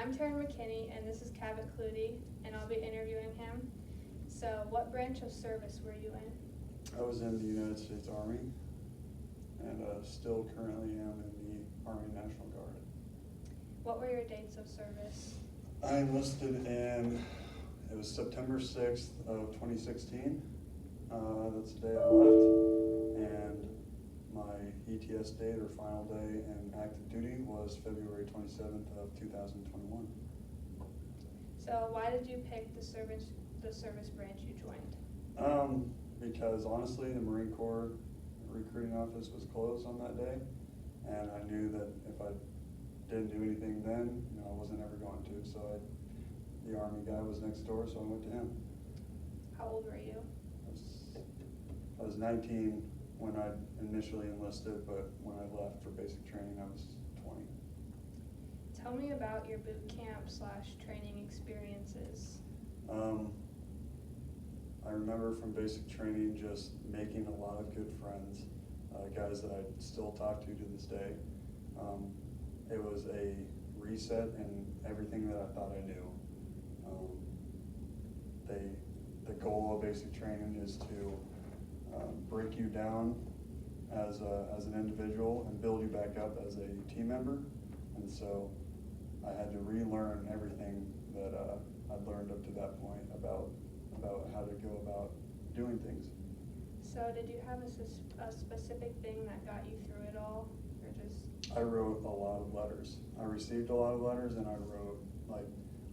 I'm Taryn McKinney, and this is Cavett Klute, and I'll be interviewing him. So, what branch of service were you in? I was in the United States Army, and still currently am in the Army National Guard. What were your dates of service? I enlisted in, it was September 6th of 2016. That's the day I left, and my ETS date or final day in active duty was February 27th of 2021. So, why did you pick the service branch you joined? Because honestly, the Marine Corps recruiting office was closed on that day, and I knew that if I didn't do anything then, I wasn't ever going to. So the Army guy was next door, so I went to him. How old were you? I was 19 when I initially enlisted, but when I left for basic training, I was 20. Tell me about your boot camp / training experiences. I remember from basic training just making a lot of good friends, guys that I still talk to this day. It was a reset in everything that I thought I knew. The goal of basic training is to break you down as an individual and build you back up as a team member. And so I had to relearn everything that I'd learned up to that point about how to go about doing things. So did you have a specific thing that got you through it all, or just? I wrote a lot of letters. I received a lot of letters, and I wrote,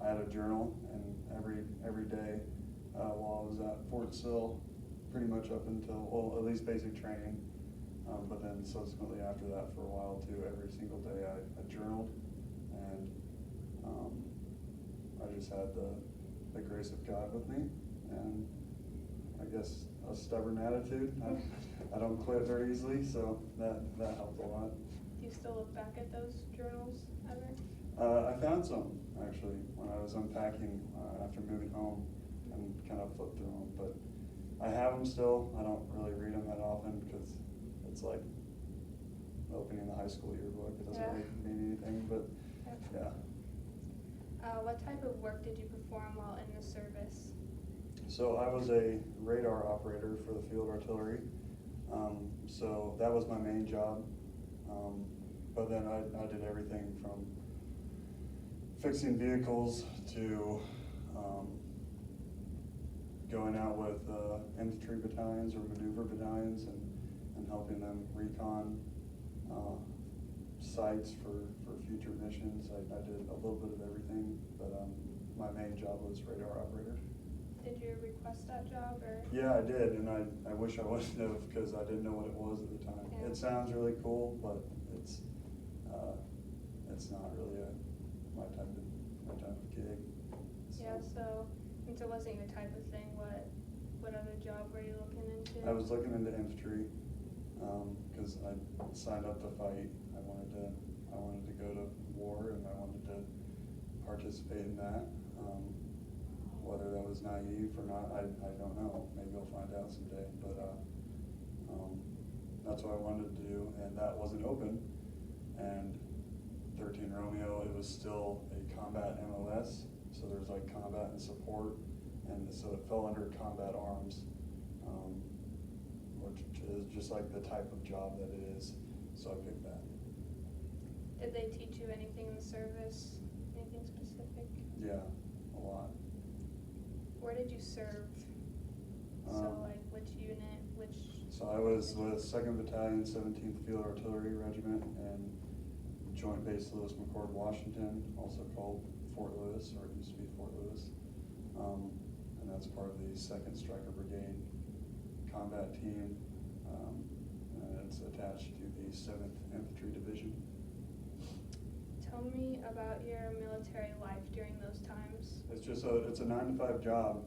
I had a journal, and every day while I was at Fort Sill, pretty much up until, well, at least basic training, but then subsequently after that for a while too, every single day I journaled, and I just had the grace of God with me, and I guess a stubborn attitude. I don't quit very easily, so that helped a lot. Do you still look back at those journals ever? I found some actually when I was unpacking after moving home, and kind of flipped through them, but I have them still. I don't really read them that often because it's like opening the high school yearbook. It doesn't really mean anything, but yeah. What type of work did you perform while in the service? So I was a radar operator for the field artillery. So that was my main job. But then I did everything from fixing vehicles to going out with infantry battalions or maneuver battalions and helping them recon sites for future missions. I did a little bit of everything, but my main job was radar operator. Did you request that job, or? Yeah, I did, and I wish I wouldn't have, because I didn't know what it was at the time. Yeah. It sounds really cool, but it's not really my type of gig. So. Yeah, so since it wasn't your type of thing, what other job were you looking into? I was looking into infantry because I signed up to fight. I wanted to go to war, and I wanted to participate in that. Whether that was naive or not, I don't know. Maybe I'll find out someday. But that's what I wanted to do, and that wasn't open. And 13 Romeo, it was still a combat MOS, so there's like combat and support, and so it fell under combat arms, which is just like the type of job that it is. So I picked that. Did they teach you anything in the service? Anything specific? Yeah, a lot. Where did you serve? So like which unit, So I was with 2nd Battalion, 17th Field Artillery Regiment, and Joint Base Lewis McChord, Washington, also called Fort Lewis, or it used to be Fort Lewis. And that's part of the 2nd Stryker Brigade combat team, and it's attached to the 7th Infantry Division. Tell me about your military life during those times. It's just it's a 9-to-5 job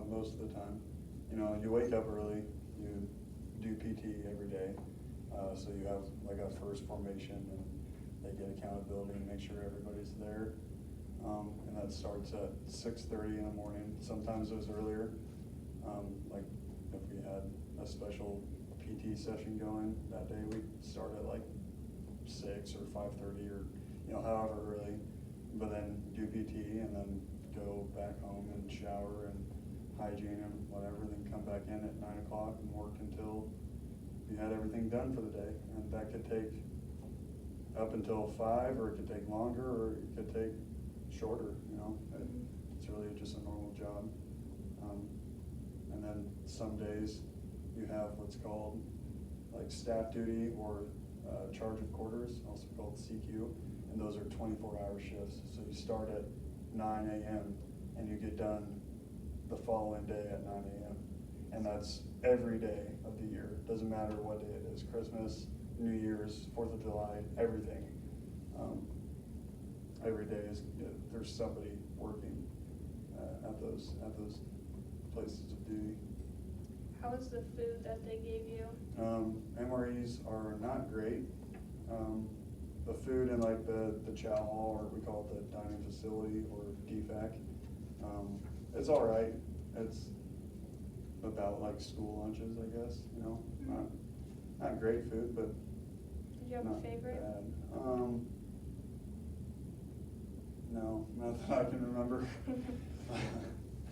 most of the time. You wake up early, you do PT every day, so you have like a first formation, and they get accountability and make sure everybody's there. And that starts at 6:30 in the morning. Sometimes it was earlier, like if we had a special PT session going that day, we'd start at like 6 or 5:30 or however early. but then do PT and then go back home and shower and hygiene and whatever, then come back in at 9 o'clock and work until you had everything done for the day. And that could take up until 5, or it could take longer, or it could take shorter, you know. It's really just a normal job. And then some days you have what's called like staff duty or charge of quarters, also called CQ, and those are 24-hour shifts. So you start at 9 a.m. and you get done the following day at 9 a.m. And that's every day of the year. Doesn't matter what day it is, Christmas, New Year's, 4th of July, everything. Every day is there's somebody working at those places of duty. How was the food that they gave you? MREs are not great. The food in like the chow hall, or we call it the dining facility, or DFAC, it's all right. It's about like school lunches, I guess. You know, not great food, but did you have not a favorite? bad. No, not that I can remember.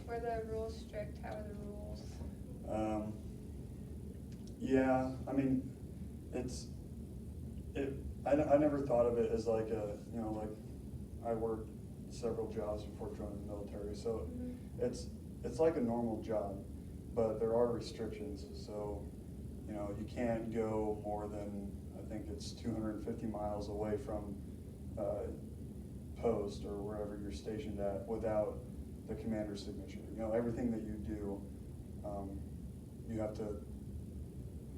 Were the rules strict? How are the rules? Yeah, I mean, I never thought of it as like like I worked several jobs before joining the military, so it's like a normal job, but there are restrictions. So, you can't go more than, I think it's 250 miles away from post or wherever you're stationed at without the commander's signature. Everything that you do, you have to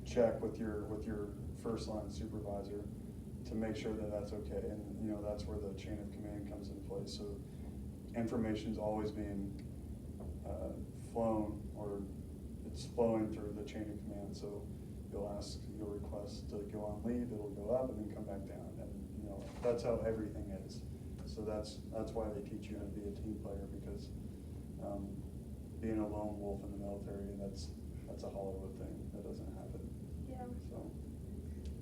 check with your first line supervisor to make sure that that's okay, and that's where the chain of command comes into place. So information's always being flown, or it's flowing through the chain of command. So you'll request to go on leave, it'll go up and then come back down, and that's how everything is. So that's why they teach you how to be a team player, because being a lone wolf in the military, that's a Hollywood thing. That doesn't happen. Yeah. So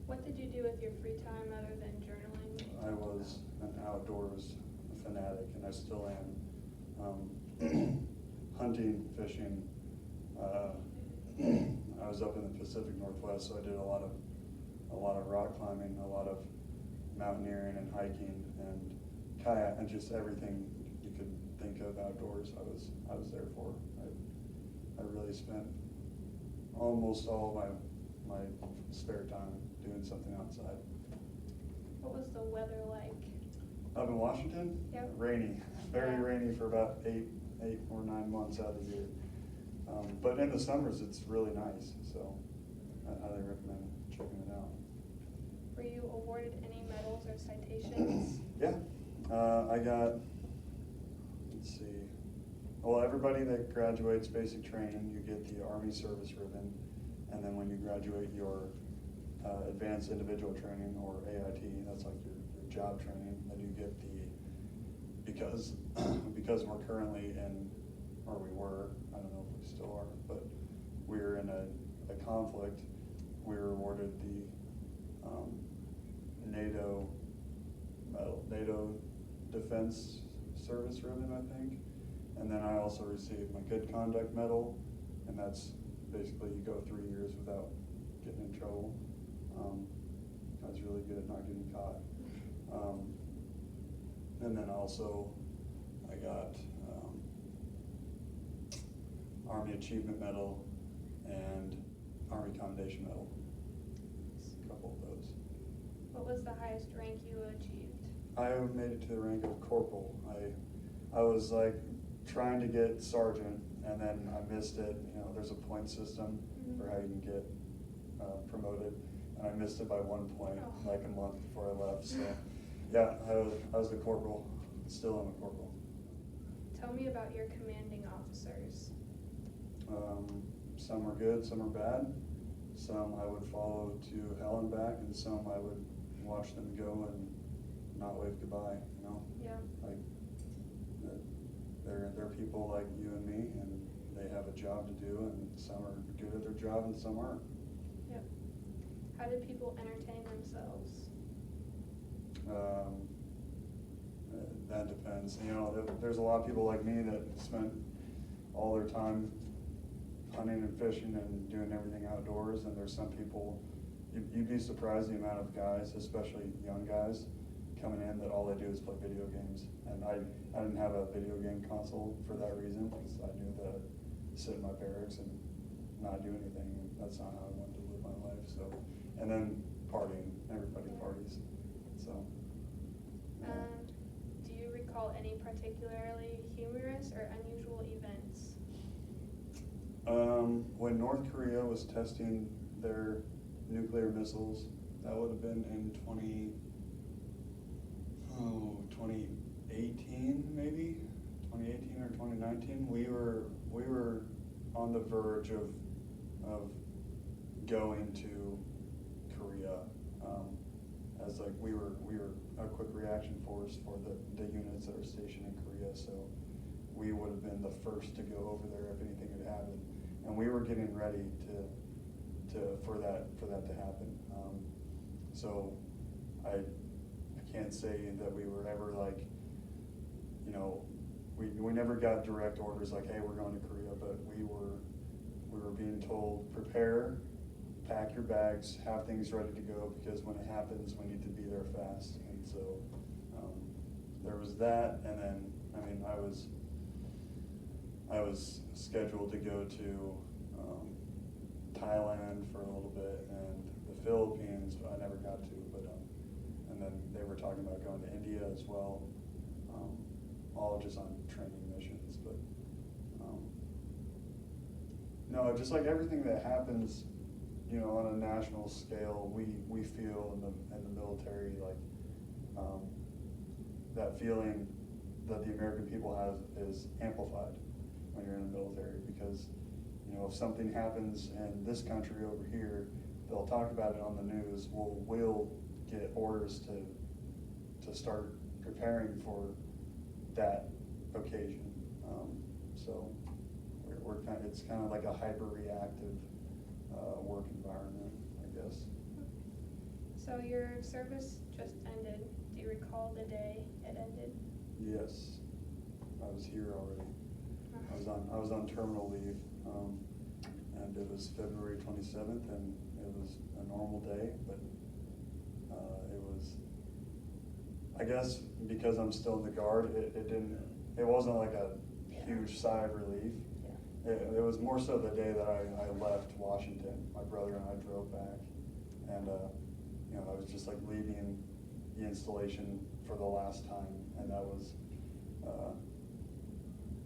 what did you do with your free time other than journaling? I was an outdoors fanatic, and I still am. Hunting, fishing. I was up in the Pacific Northwest, so I did a lot of rock climbing, a lot of mountaineering and hiking and kayak, and just everything you could think of outdoors. I was there for. I really spent almost all of my spare time doing something outside. What was the weather like? Up in Washington? Yep. Rainy, very rainy for about 8 or 9 months out of the year. But in the summers, it's really nice, so I highly recommend checking it out. Were you awarded any medals or citations? Yeah, I got, let's see, well, everybody that graduates basic training, you get the Army Service Ribbon, and then when you graduate your advanced individual training, or AIT, that's like your job training, then you get because we're currently in, or we were, I don't know if we still are, but we're in a conflict, we were awarded the NATO medal, NATO Defense Service Ribbon, I think. And then I also received my Good Conduct Medal, and that's basically you go 3 years without getting in trouble. I was really good at not getting caught. And then also I got Army Achievement Medal and Army Commendation Medal. A couple of those. What was the highest rank you achieved? I made it to the rank of corporal. I was like trying to get sergeant, and then I missed it. There's a point system for how you can get promoted, and I missed it by 1 point, like a month before I left. So yeah, I was the corporal. Still am a corporal. Tell me about your commanding officers. Some are good, some are bad. Some I would follow to hell and back, and some I would watch them go and not wave goodbye. Yeah. Like they're people like you and me, and they have a job to do, and some are good at their job and some aren't. Yep. How did people entertain themselves? That depends. You know, there's a lot of people like me that spent all their time hunting and fishing and doing everything outdoors, and there's some people, you'd be surprised the amount of guys, especially young guys, coming in that all they do is play video games. And I didn't have a video game console for that reason, because I knew that I'd sit in my barracks and not do anything, and that's not how I wanted to live my life. So, and then partying, everybody parties, so. Do you recall any particularly humorous or unusual events? When North Korea was testing their nuclear missiles, that would have been in 2018 maybe, 2018 or 2019. We were on the verge of going to Korea, as like we were a quick reaction force for the units that are stationed in Korea. So we would have been the first to go over there if anything had happened, and we were getting ready for that to happen. So I can't say that we were ever like, you know, we never got direct orders like, hey, we're going to Korea, but we were being told, prepare, pack your bags, have things ready to go, because when it happens, we need to be there fast. And so there was that, and then I was scheduled to go to Thailand for a little bit, and the Philippines, but I never got to. But and then they were talking about going to India as well, all just on training missions. But no, just like everything that happens, you know, on a national scale, we feel in the military, like that feeling that the American people have is amplified when you're in the military, because, you know, if something happens in this country over here, they'll talk about it on the news. We'll get orders to start preparing for that occasion. So it's kind of like a hyper-reactive work environment, I guess. So your service just ended. Do you recall the day it ended? Yes, I was here already. I was on terminal leave, and it was February 27th, and it was a normal day, but it was, I guess because I'm still in the Guard, it wasn't like a huge sigh of relief. It was more so the day that I left Washington. My brother and I drove back, and you know, I was just like leaving the installation for the last time, and that was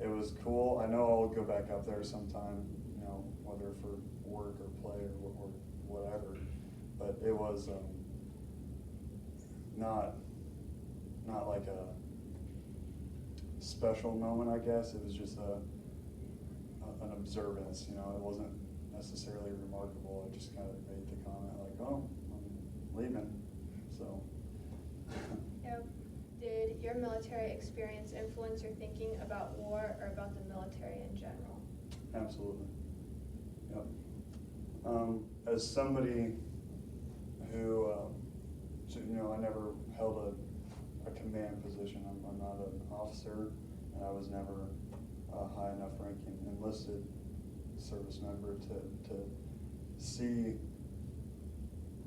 it was cool. I know I'll go back up there sometime, you know, whether for work or play or whatever, but it was not like a special moment, I guess. It was just an observance, you know. It wasn't necessarily remarkable. I just kind of made the comment like, oh, I'm leaving, so. Yep. Did your military experience influence your thinking about war or about the military in general? Absolutely. Yep. As somebody who, you know, I never held a command position. I'm not an officer, and I was never a high enough ranking enlisted service member to see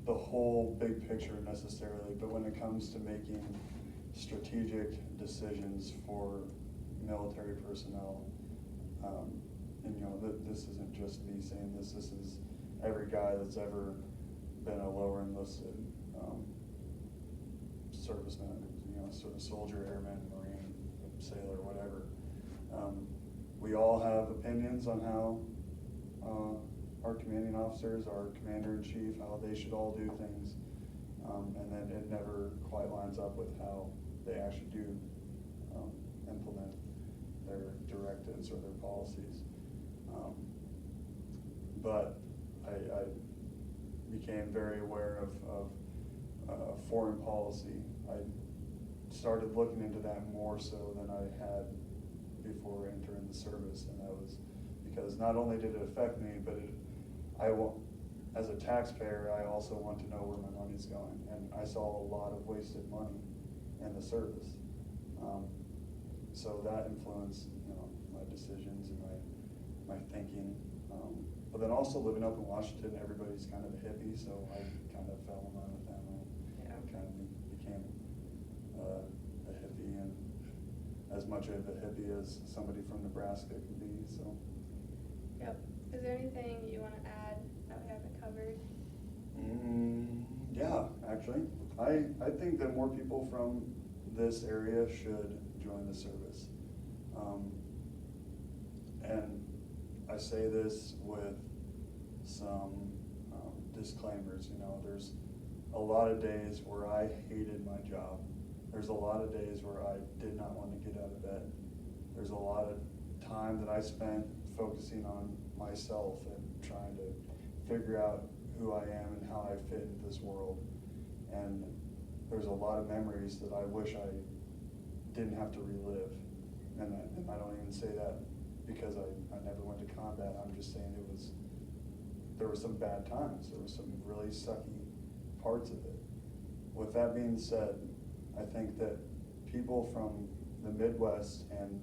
the whole big picture necessarily. But when it comes to making strategic decisions for military personnel, and you know, this isn't just me saying this is every guy that's ever been a lower enlisted serviceman, you know, sort of soldier, airman, Marine, sailor, whatever. We all have opinions on how our commanding officers, our commander-in-chief, how they should all do things, and then it never quite lines up with how they actually do implement their directives or their policies. But I became very aware of foreign policy. I started looking into that more so than I had before entering the service, and that was because not only did it affect me, but as a taxpayer, I also want to know where my money's going, and I saw a lot of wasted money in the service. So that influenced, my decisions and my thinking. But then also living up in Washington, everybody's kind of a hippie, so I kind of fell in line with them and kind of became a hippie, and as much of a hippie as somebody from Nebraska can be, so. Yep. Is there anything you want to add that we haven't covered? Yeah, actually. I think that more people from this area should join the service. And I say this with some disclaimers. There's a lot of days where I hated my job. There's a lot of days where I did not want to get out of bed. There's a lot of time that I spent focusing on myself and trying to figure out who I am and how I fit into this world. And there's a lot of memories that I wish I didn't have to relive. And I don't even say that because I never went to combat. I'm just saying there were some bad times. There were some really sucky parts of it. With that being said, I think that people from the Midwest, and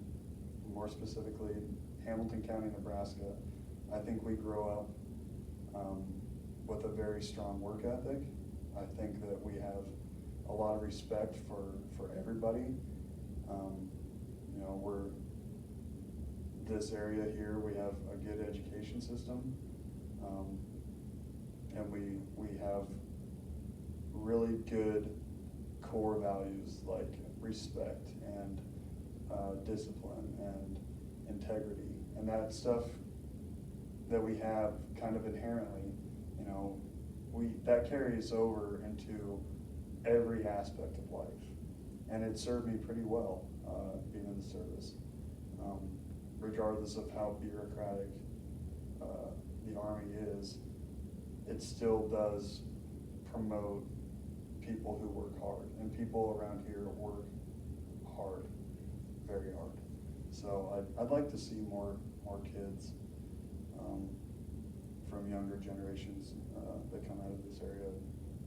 more specifically Hamilton County, Nebraska, I think we grow up with a very strong work ethic. I think that we have a lot of respect for everybody. We're this area here, we have a good education system, and we have really good core values like respect and discipline and integrity, and that stuff that we have kind of inherently, that carries over into every aspect of life, and it served me pretty well being in the service. Regardless of how bureaucratic the Army is, it still does promote people who work hard, and people around here work hard, very hard. So I'd like to see more kids from younger generations that come out of this area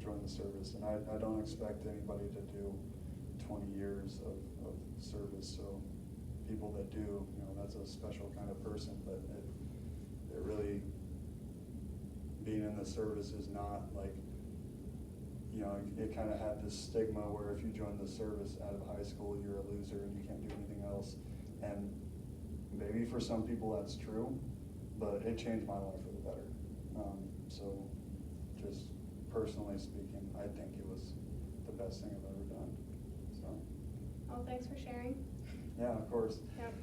join the service. And I don't expect anybody to do 20 years of service, so people that do, that's a special kind of person, but it really, being in the service is not like, it kind of had this stigma where if you join the service out of high school, you're a loser and you can't do anything else. And maybe for some people that's true, but it changed my life for the better. So just personally speaking, I think it was the best thing I've ever done. So. Well, thanks for sharing. Yeah, of course. Yep.